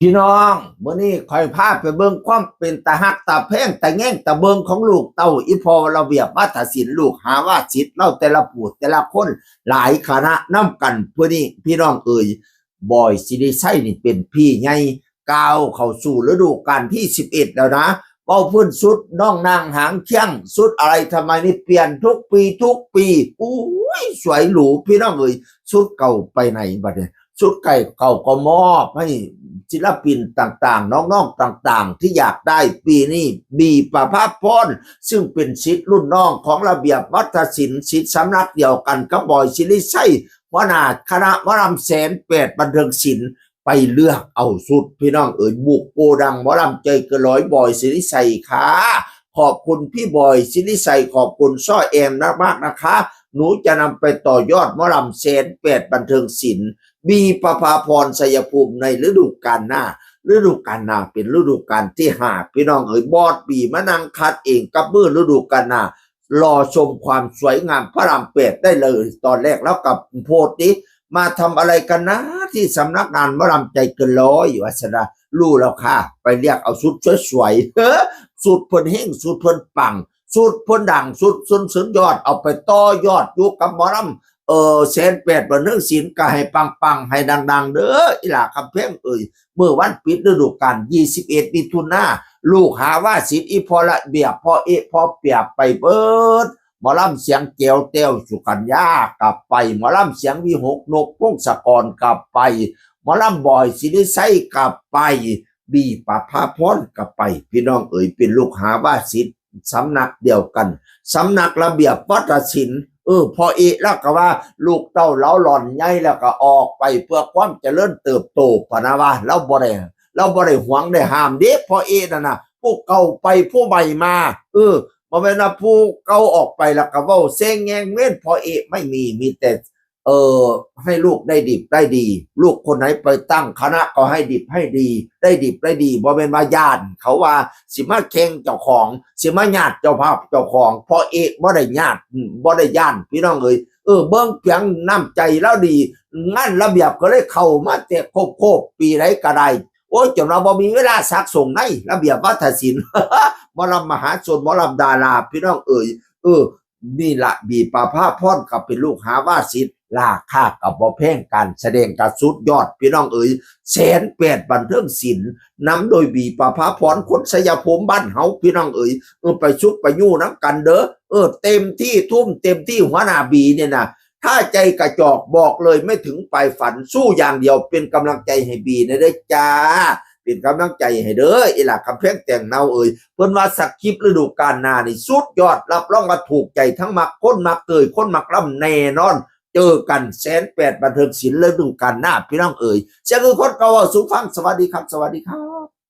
พี่น้องมื้อนี้คอยพาไปเบิ่งความเป็นตาฮักตาแพงตาแง่งตาเบิงของลูกเต้าอีพอระเบียบวัฒนศิลป์ลูกหาว่าศิษย์เล่าแต่ละผู้แต่ละคนหลายคณะนํกันมื้อนี้พี่น้องเอ่ยบอยสิริชัยนี่เป็นพี่ใหญ่ก้าวเข้าสู่ฤดูกาลที่11แล้วนะเว้าพื้นสุดน้องนางหางเคียงสุดอะไรทำไมนี่เปลี่ยนทุกปีอุ้ยสวยหรูพี่น้องเอ่ยสุดเก่าไปไหนบัดนี้สุดเก่าก็มอบให้ศิลปินต่างๆน้องๆต่างๆที่อยากได้ปีนี้บีประภาพรซึ่งเป็นศิษย์รุ่นน้องของระเบียบวัฒนศิลป์ศิษย์สำนักเดียวกันกับบอยศิริชัยหัวหน้าคณะหมอลำ108บันเทิงศิลป์ไปเลือกเอาสุดพี่น้องเอ๋ยบุกโกดังหมอลำใจเกินร้อยบอยศิริชัยค่ะขอบคุณพี่บอยศิริชัยขอบคุณซ้อแอมมากๆนะคะหนูจะนำไปต่อยอดหมอลำ108บันเทิงศิลป์บีประภาพรชัยภูมิในฤดูกาลหน้าเป็นฤดูกาลที่5พี่น้องเอ๋ยบอดบีมานั่งคัดเองกับมือฤดูกาลหน้ารอชมความสวยงามพระราม8ได้เลยตอนแรกแล้วกับโพสต์นี้มาทำอะไรกันนะที่สำนักงานหมอลำใจเกินร้อยอยู่วัสดารู้แล้วค่ะไปเรียกเอาสุดสวยๆสุดเพิ่นเฮงสุดเพิ่นปังสุดเพิ่นดังสุดสุดยอดเอาไปต่อยอดอยู่กับหมอลำ108บันเทิงศิลป์ก็ให้ปังให้ดังๆเด้ออีหล่าคำแพงเอ่ยเมื่อวันปิดฤดูกาล21มิถุนายนลูกหาว่าศิษย์อีพอละเบียบพอพอเปียบไปเบิดหมอลำเสียงเจียวเต้วสุกัญญากลับไปหมอลำเสียงวิหกนกพงศกรกลับไปหมอลำบอยศิริไสกลับไปบีประภาพรกลับไปพี่น้องเอ๋ยเป็นลูกหาว่าศิษย์สำนักเดียวกันสำนักระเบียบวัฒนศิลป์พอแล้วก็ว่าลูกเต้าเล้าหล่อนใหญ่แล้วก็ออกไปเพื่อความเจริญเติบโตพะนะว่าเราบ่ได้หวงได้ห้ามเด้พอนั่นน่ะผู้เก่าไปผู้ใหม่มาบ่แม่นว่าผู้เก่าออกไปแล้วก็เว้าเซ็งแงงเว้นพอไม่มีแต่ให้ลูกได้ดิบได้ดีลูกคนไหนไปตั้งคณะก็ให้ดิบให้ดีได้ดิบได้ดีบ่แม่นว่าญาติเขาว่าสิมาแข่งเจ้าของสิมาญาติเจ้าภาพเจ้าของพอบ่ได้ญาติบ่ได้ญาติพี่น้องเอ้ยเบิ่งเพียงน้ำใจแล้วดีงานระเบียบก็เลยเข้ามาแต่โคบปีไหนก็ได้โอ้ยจนเราบ่มีเวลาซักส่งในระเบียบวัฒนศิลป์หมอลำมหาชนหมอลำดาราพี่น้องเอ้ยนี่ละบีประภาพรก็เป็นลูกหาว่าศิษย์ราคากับบ่แพงการแสดงกับสุดยอดพี่น้องเอ๋ย108บันเทิงศิลป์นำโดยบีประภาพรคนสยามภูมิบ้านเฮาพี่น้องเอ๋ยไปชุกไปยู่น้ำกันเด้อเต็มที่ทุ่มเต็มที่หัวหน้าบีเนี่ยนะถ้าใจกระจอกบอกเลยไม่ถึงปลายฝันสู้อย่างเดียวเป็นกำลังใจให้บีนะเด้อจ้าเป็นกำลังใจให้เด้ออีหล่ะคำแพงแต่งเนาเอ่ยเพิ่นว่าสักคลิปฤดูกาลหน้านี่สุดยอดรับรองว่าถูกใจทั้งมักคนมักเกยคนมักล่ำแน่นอนเจอกัน108บันเทิงศิลป์ฤดูกาลหน้าพี่น้องเอ่ยเสียงคือคนเก่าสู่ฟังสวัสดีครับสวัสดีครับ